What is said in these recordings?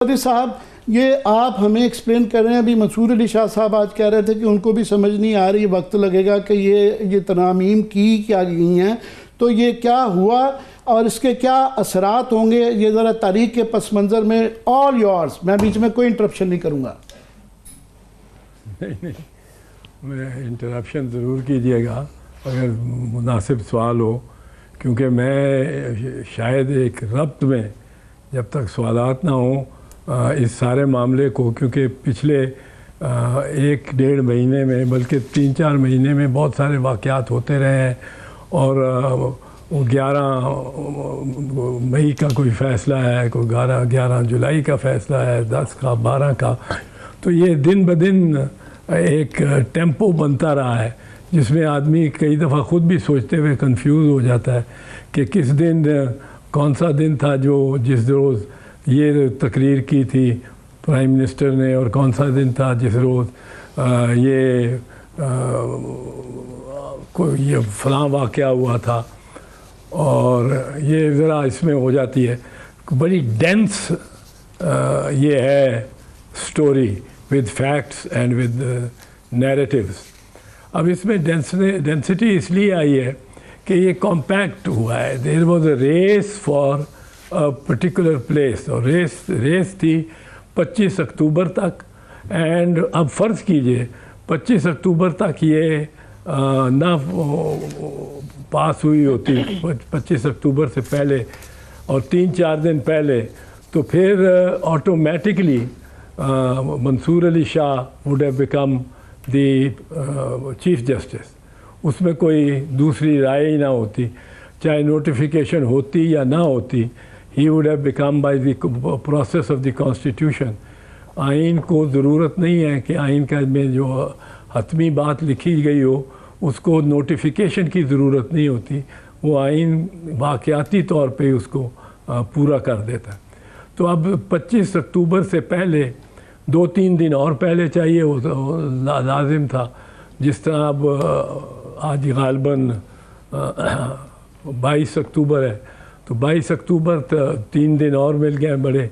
कादी साहब, ये आप हमें एक्सप्लेन कर रहे हैं। अभी मंसूर अली शाह साहब आज कह रहे थे कि उनको भी समझ नहीं आ रही, वक्त लगेगा कि ये तरामीम की क्या गई हैं, तो ये क्या हुआ और इसके क्या असरात होंगे, ये ज़रा तारीख के पस मंज़र में। ऑल योर्स, मैं बीच में कोई इंटरप्शन नहीं करूँगा। नहीं, मैं इंटरप्शन ज़रूर कीजिएगा अगर मुनासिब सवाल हो, क्योंकि मैं शायद एक रब्त में जब तक सवालात ना हो इस सारे मामले को, क्योंकि पिछले 1-1.5 महीने में बल्कि 3-4 महीने में बहुत सारे वाक़यात होते रहे हैं और 11 मई का कोई फ़ैसला है, कोई 11 जुलाई का फ़ैसला है, 10 का, 12 का, तो ये दिन ब दिन एक टेम्पो बनता रहा है जिसमें आदमी कई दफ़ा ख़ुद भी सोचते हुए कंफ्यूज हो जाता है कि किस दिन कौन सा दिन था जिस रोज़ ये तकरीर की थी प्राइम मिनिस्टर ने, और कौन सा दिन था जिस रोज़ ये फ़लाँ वाक़या हुआ था। और ये ज़रा इसमें हो जाती है बड़ी डेंस ये है story with facts and with narratives. अब इसमें डेंसिटी इसलिए आई है कि ये कॉम्पैक्ट हुआ है। There was a race for a particular place, और रेस थी 25 अक्टूबर तक। एंड अब फ़र्ज़ कीजिए 25 अक्टूबर तक ये ना पास हुई होती 25 अक्टूबर से पहले और 3-4 दिन पहले, तो फिर automatically Mansoor Ali Shah would have become the chief justice. उसमें कोई दूसरी राय ही ना होती, चाहे नोटिफिकेशन होती या ना होती। He would have become by the process of the constitution. आइन को ज़रूरत नहीं है कि आइन का में जो हतमी बात लिखी गई हो उसको नोटिफिकेशन की ज़रूरत नहीं होती, वो आइन वाक़याती तौर पे उसको पूरा कर देता है। तो अब 25 अक्टूबर से पहले 2-3 दिन और पहले चाहिए वो लाजिम था। जिस तरह अब आज गालबन 22 अक्टूबर है, तो 22 अक्टूबर 3 दिन और मिल गए, बड़े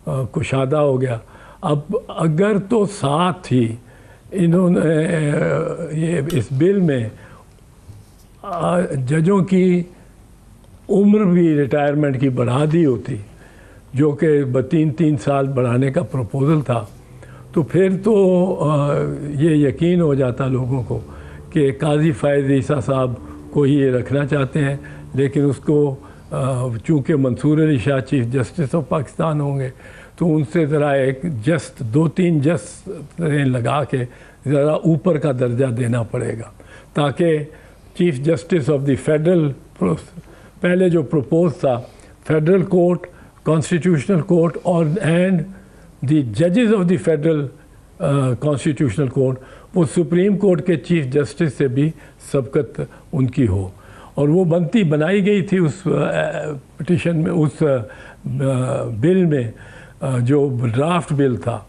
कुशादा हो गया। अब अगर तो साथ ही इन्होंने ये इस बिल में जजों की उम्र भी रिटायरमेंट की बढ़ा दी होती, जो कि 3 साल बढ़ाने का प्रपोज़ल था, तो फिर तो ये यकीन हो जाता लोगों को कि काजी फ़ायज़ ईसा साहब को ही ये रखना चाहते हैं। लेकिन उसको चूँकि Mansoor Ali Shah chief justice of Pakistan होंगे, तो उनसे ज़रा एक 2-3 जस्ट लगा के ज़रा ऊपर का दर्जा देना पड़ेगा, ताकि chief justice of the federal, पहले जो प्रपोज था फेडरल कोर्ट, कॉन्स्टिट्यूशनल कोर्ट और एंड द जजेस of the federal constitutional court, वो सुप्रीम कोर्ट के चीफ जस्टिस से भी सबकत उनकी हो। और वो बनाई गई थी उस पिटिशन में, उस बिल में, जो ड्राफ्ट बिल था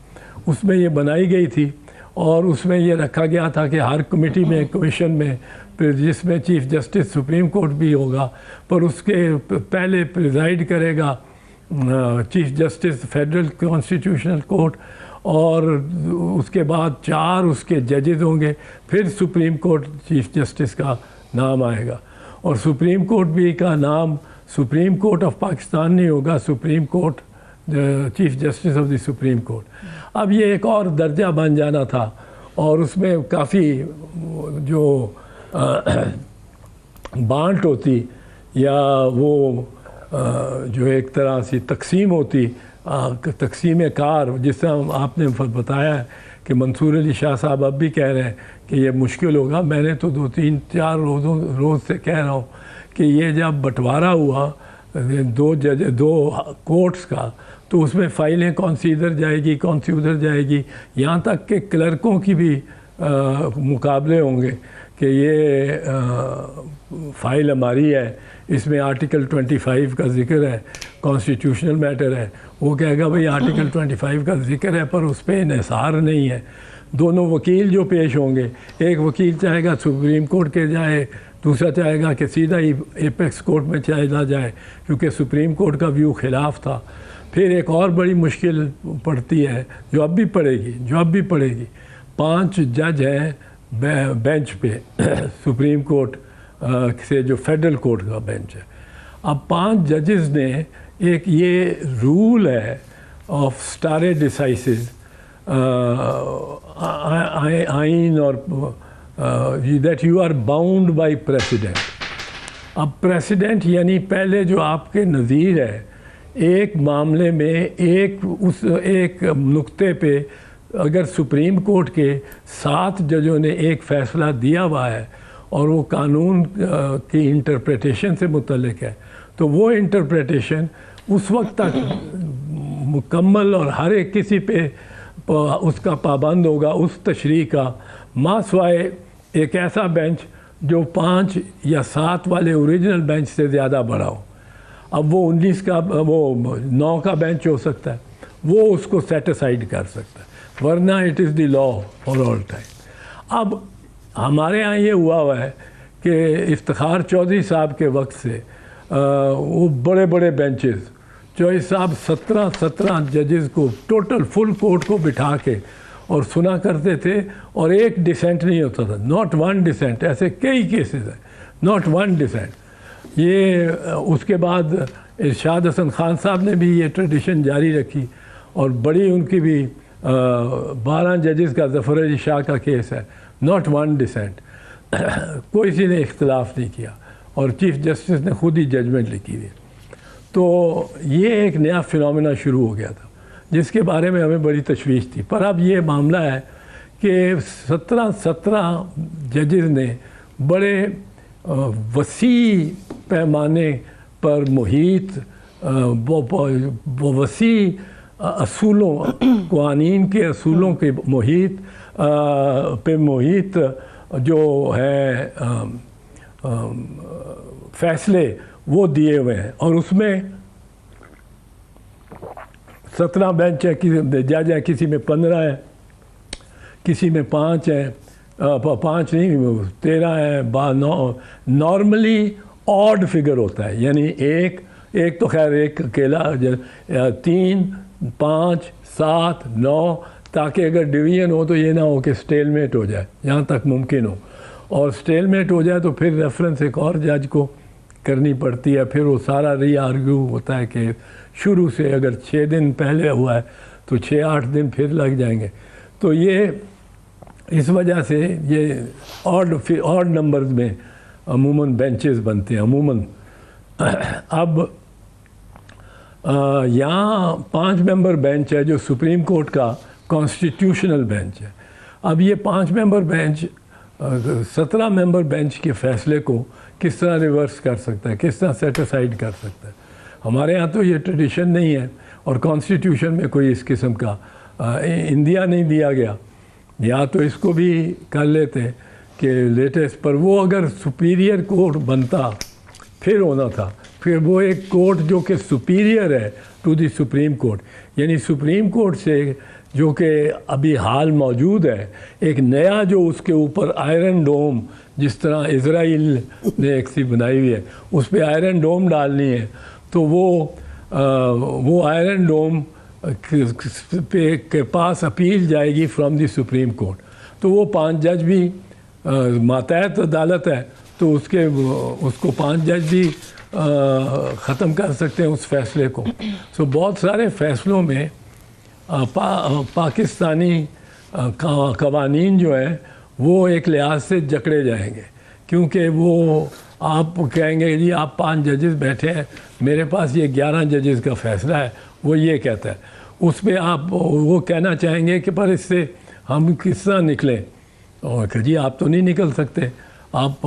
उसमें ये बनाई गई थी। और उसमें ये रखा गया था कि हर कमेटी में, कमीशन में, जिसमें चीफ जस्टिस सुप्रीम कोर्ट भी होगा, पर उसके पहले प्रिजाइड करेगा chief justice federal constitutional court, और उसके बाद 4 उसके जजेस होंगे, फिर सुप्रीम कोर्ट चीफ जस्टिस का नाम आएगा। और सुप्रीम कोर्ट भी का नाम सुप्रीम कोर्ट ऑफ पाकिस्तान नहीं होगा, supreme court chief justice of the supreme court. अब ये एक और दर्जा बन जाना था, और उसमें काफ़ी जो बांट होती या वो जो एक तरह से तकसीम होती, तकसीम कार, जिस तरह आपने बताया है कि मंसूर अली शाह साहब अब भी कह रहे हैं कि ये मुश्किल होगा। मैंने तो 2-3-4 रोज़ से कह रहा हूँ कि ये जब बंटवारा हुआ 2 कोर्ट्स का, तो उसमें फ़ाइलें कौन सी इधर जाएगी, कौन सी उधर जाएगी, यहाँ तक कि क्लर्कों की भी मुकाबले होंगे कि ये फ़ाइल हमारी है, इसमें आर्टिकल 25 का ज़िक्र है, कॉन्स्टिट्यूशनल मैटर है। वो कहेगा भाई आर्टिकल 25 का ज़िक्र है पर उस पर इन्हिसार नहीं है। दोनों वकील जो पेश होंगे, एक वकील चाहेगा सुप्रीम कोर्ट के जाए, दूसरा चाहेगा कि सीधा ही एपेक्स कोर्ट में चला जाए, क्योंकि सुप्रीम कोर्ट का व्यू खिलाफ था। फिर एक और बड़ी मुश्किल पड़ती है जो अब भी पड़ेगी 5 जज हैं बेंच पे सुप्रीम कोर्ट से जो फेडरल कोर्ट का बेंच है। अब 5 जजेस ने एक ये रूल है ऑफ स्टारे डिसाइसिस आइन और that you are bound by president. अब प्रेसिडेंट यानी पहले जो आपके नज़ीर है एक मामले में एक नुक्ते पे अगर सुप्रीम कोर्ट के 7 जजों ने एक फ़ैसला दिया हुआ है और वो कानून की इंटरप्रिटेशन से मुतल्लिक है तो वो इंटरप्रिटेशन उस वक्त तक मुकम्मल और हर एक किसी पे उसका पाबंद होगा उस तशरीह का मासवाए एक ऐसा बेंच जो 5 या 7 वाले ओरिजिनल बेंच से ज़्यादा बड़ा हो। अब वो 19 का वो 9 का बेंच हो सकता है, वो उसको सेट असाइड कर सकता है, वरना it is the law for all time. अब हमारे यहाँ ये हुआ है कि इफ्तिखार चौधरी साहब के वक्त से वो बड़े बड़े बेंचेस चौधरी साहब 17 जजेस को टोटल फुल कोर्ट को बिठा के और सुना करते थे और एक डिसेंट नहीं होता था, नॉट वन डिसेंट। ऐसे कई केसेस हैं, नॉट वन डिसेंट। ये उसके बाद इरशाद हसन खान साहब ने भी ये ट्रेडिशन जारी रखी और बड़ी उनकी भी 12 जजेस का ज़फ़र अली शाह का केस है, नॉट वन डिसेंट। कोई सी ने इख्तलाफ नहीं किया और चीफ जस्टिस ने खुद ही जजमेंट लिखी थी। तो ये एक नया फिनोमेना शुरू हो गया था जिसके बारे में हमें बड़ी तशवीश थी। पर अब ये मामला है कि 17 जजेस ने बड़े वसी पैमाने पर मुहित वसी असूलों क़वानीन के असूलों के मुहित पे मुहित जो है फ़ैसले वो दिए हुए हैं और उसमें 17 बेंच है, जज है, किसी में 15 है, किसी में 5 है, 5 नहीं 13 है, 9। नॉर्मली ऑड फिगर होता है, यानी एक तो खैर एक अकेला 3, 5, 7, 9, ताकि अगर डिवीजन हो तो ये ना हो कि स्टेलमेट हो जाए, यहाँ तक मुमकिन हो। और स्टेलमेट हो जाए तो फिर रेफरेंस एक और जज को करनी पड़ती है, फिर वो सारा री आर्ग्यू होता है कि शुरू से अगर 6 दिन पहले हुआ है तो 6-8 दिन फिर लग जाएंगे। तो ये इस वजह से ये ऑड नंबर्स में अमूमन बेंचेस बनते हैं अमूमन। अब यहाँ 5 मेंबर बेंच है जो सुप्रीम कोर्ट का कॉन्स्टिट्यूशनल बेंच है। अब ये 5 मेंबर बेंच 17 मेंबर बेंच के फ़ैसले को किस तरह रिवर्स कर सकता है, किस तरह सेट असाइड कर सकता है। हमारे यहाँ तो ये ट्रेडिशन नहीं है और कॉन्स्टिट्यूशन में कोई इस किस्म का इंदिया नहीं दिया गया, या तो इसको भी कर लेते कि लेटेस्ट। पर वो अगर सुपीरियर कोर्ट बनता फिर होना था, फिर वो एक कोर्ट जो कि सुपीरियर है टू द सुप्रीम कोर्ट, यानी सुप्रीम कोर्ट से जो कि अभी हाल मौजूद है, एक नया जो उसके ऊपर आयरन डोम, जिस तरह इज़राइल ने एक सी बनाई हुई है उस पर आयरन डोम डालनी है, तो वो आयरन डोम के पास अपील जाएगी फ्रॉम द सुप्रीम कोर्ट। तो वो 5 जज भी मातहत अदालत है तो उसको 5 जज भी ख़त्म कर सकते हैं उस फैसले को। सो बहुत सारे फ़ैसलों में पाकिस्तानी कवानीन जो हैं वो एक लिहाज से जकड़े जाएंगे, क्योंकि वो आप कहेंगे जी आप 5 जजेस बैठे हैं, मेरे पास ये 11 जजेस का फ़ैसला है, वो ये कहता है, उस पर आप वो कहना चाहेंगे कि पर इससे हम किस तरह निकलें, और कि जी आप तो नहीं निकल सकते, आप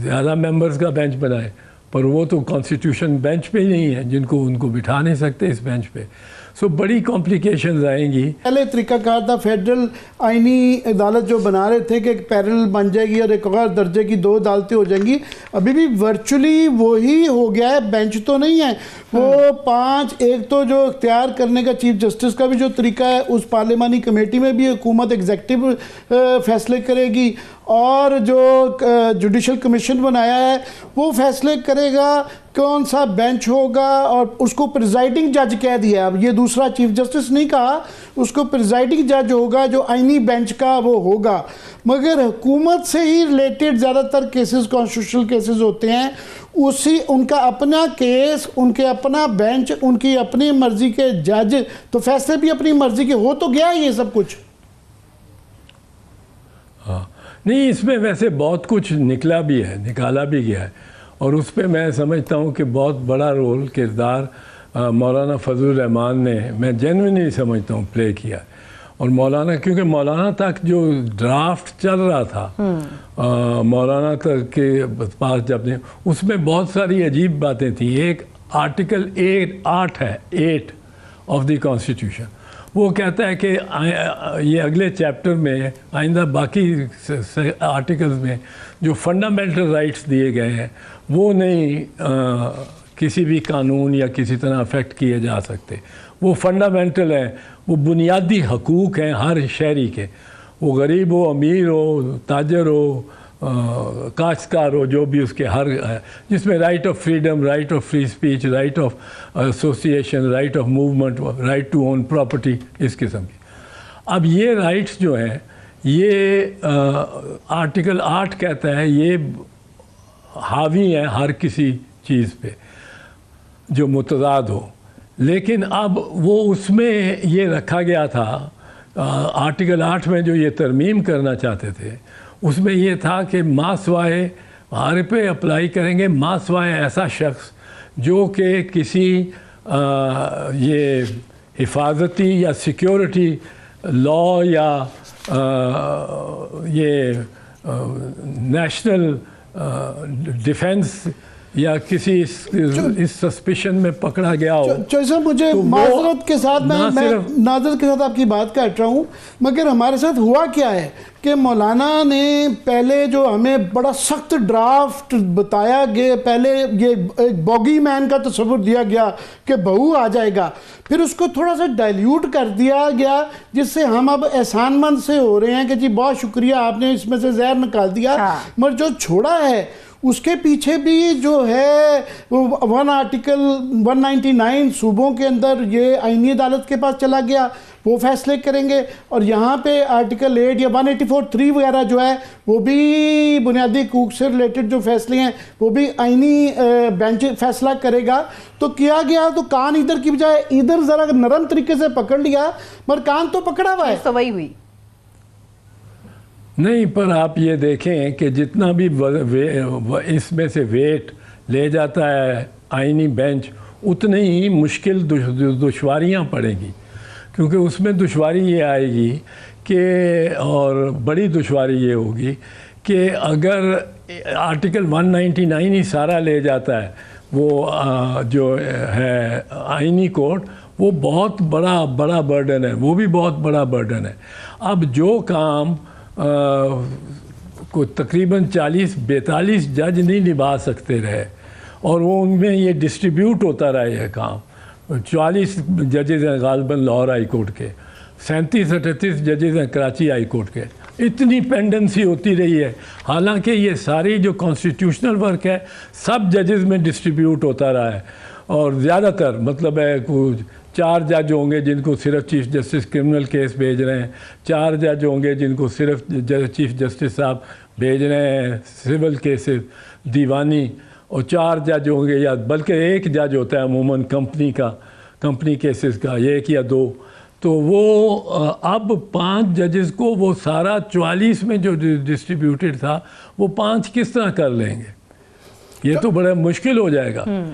ज़्यादा मेंबर्स का बेंच बनाएं, पर वो तो कॉन्स्टिट्यूशन बेंच पे ही नहीं है, जिनको उनको बिठा नहीं सकते इस बेंच पे। सो बड़ी कॉम्प्लिकेशंस आएंगी। पहले तरीकाकार था फेडरल आइनी अदालत जो बना रहे थे कि पैरेलल बन जाएगी और एक और दर्जे की 2 अदालतें हो जाएंगी, अभी भी वर्चुअली वही हो गया है, बेंच तो नहीं है वो 5। एक तो जो इख्तियार करने का चीफ जस्टिस का भी जो तरीका है, उस पार्लिमानी कमेटी में भी हुकूमत एग्जेक्टिव फैसले करेगी और जो जुडिशल कमीशन बनाया है वो फैसले करेगा कौन सा बेंच होगा, और उसको प्रिजाइडिंग जज कह दिया। अब ये दूसरा चीफ जस्टिस नहीं कहा, उसको प्रिजाइडिंग जज होगा जो आईनी बेंच का वो होगा। मगर हुकूमत से ही रिलेटेड ज़्यादातर केसेस कॉन्स्टिट्यूशनल केसेस होते हैं, उसी उनका अपना केस, उनके अपना बेंच, उनकी अपनी मर्जी के जज, तो फैसले भी अपनी मर्जी के हो तो गया ये सब कुछ। हाँ, नहीं, इसमें वैसे बहुत कुछ निकला भी है, निकाला भी गया है, और उस पर मैं समझता हूँ कि बहुत बड़ा रोल किरदार मौलाना फजलुर रहमान ने, मैं जेन्युइनली समझता हूँ, प्ले किया है। और मौलाना, क्योंकि मौलाना तक जो ड्राफ्ट चल रहा था मौलाना तक के पास जब ने, उसमें बहुत सारी अजीब बातें थी। एक आर्टिकल 8 है, 8 ऑफ द कॉन्स्टिट्यूशन, वो कहता है कि ये अगले चैप्टर में आइंदा बाकी आर्टिकल्स में जो फंडामेंटल राइट्स दिए गए हैं वो नहीं किसी भी कानून या किसी तरह अफेक्ट किए जा सकते। वो फंडामेंटल है, वो बुनियादी हकूक़ हैं हर शहरी के, वो गरीब हो, अमीर हो, ताजर हो, काश्तकार हो, जो भी उसके हर, जिसमें right of freedom, right of free speech, right of association, right of movement, right to own property, इस किस्म की। अब ये राइट्स जो हैं, ये आर्टिकल 8 कहता है ये हावी हैं हर किसी चीज़ पे जो मुतज़ाद हो। लेकिन अब वो उसमें ये रखा गया था, आर्टिकल 8 में जो ये तरमीम करना चाहते थे, उसमें ये था कि मासवाए हर पे अप्लाई करेंगे, मासवाए ऐसा शख्स जो कि किसी ये हिफाजती या सिक्योरिटी लॉ या ये नेशनल डिफेंस या किसी इस सस्पिशन में पकड़ा गया हो। जैसा मुझे तो माजरत के साथ मैं नाजरत के साथ आपकी बात काट रहा हूँ, मगर हमारे साथ हुआ क्या है कि मौलाना ने पहले जो हमें बड़ा सख्त ड्राफ्ट बताया गया, पहले ये एक बॉगी मैन का तस्वुर दिया गया कि बहू आ जाएगा, फिर उसको थोड़ा सा डाइल्यूट कर दिया गया, जिससे हम अब एहसानमंद से हो रहे हैं कि जी बहुत शुक्रिया आपने इसमें से जहर निकाल दिया। हाँ। मगर जो छोड़ा है उसके पीछे भी जो है वन आर्टिकल 199 सूबों के अंदर ये आईनी अदालत के पास चला गया, वो फैसले करेंगे। और यहाँ पे आर्टिकल 8 या 184(3) वगैरह जो है वो भी बुनियादी हकूक़ से रिलेटेड जो फैसले हैं वो भी आईनी बेंच फैसला करेगा। तो किया गया तो कान इधर की बजाय इधर ज़रा नरम तरीके से पकड़ लिया, मगर कान तो पकड़ा हुआ है। तो वही हुई नहीं, पर आप ये देखें कि जितना भी इसमें से वेट ले जाता है आईनी बेंच, उतनी ही मुश्किल दुश्वारियाँ पड़ेगी, क्योंकि उसमें दुश्वारी ये आएगी कि, और बड़ी दुश्वारी ये होगी कि अगर आर्टिकल 199 ही सारा ले जाता है, वो जो है आईनी कोड, वो बहुत बड़ा बर्डन है, वो भी बहुत बड़ा बर्डन है। अब जो काम को तकरीबन 40-42 जज नहीं निभा सकते रहे, और वो उनमें ये डिस्ट्रीब्यूट होता रहा ये काम। 40 जजेज़ हैं गालिबन लाहौर हाई कोर्ट के, 37-38 जजेज़ हैं कराची हाई कोर्ट के, इतनी पेंडेंसी होती रही है। हालांकि ये सारी जो कॉन्स्टिट्यूशनल वर्क है सब जजेज़ में डिस्ट्रीब्यूट होता रहा है, और ज़्यादातर मतलब है कुछ 4 जज होंगे जिनको सिर्फ चीफ जस्टिस क्रिमिनल केस भेज रहे हैं, 4 जज होंगे जिनको सिर्फ चीफ जस्टिस साहब भेज रहे हैं सिविल केसेस दीवानी, और 4 जज होंगे या बल्कि 1 जज होता है अमूमन कंपनी केसेस का, 1 या 2। तो वो अब 5 जजेस को वो सारा 44 में जो डिस्ट्रीब्यूटेड था वो 5 किस तरह कर लेंगे, ये तो बड़ा मुश्किल हो जाएगा।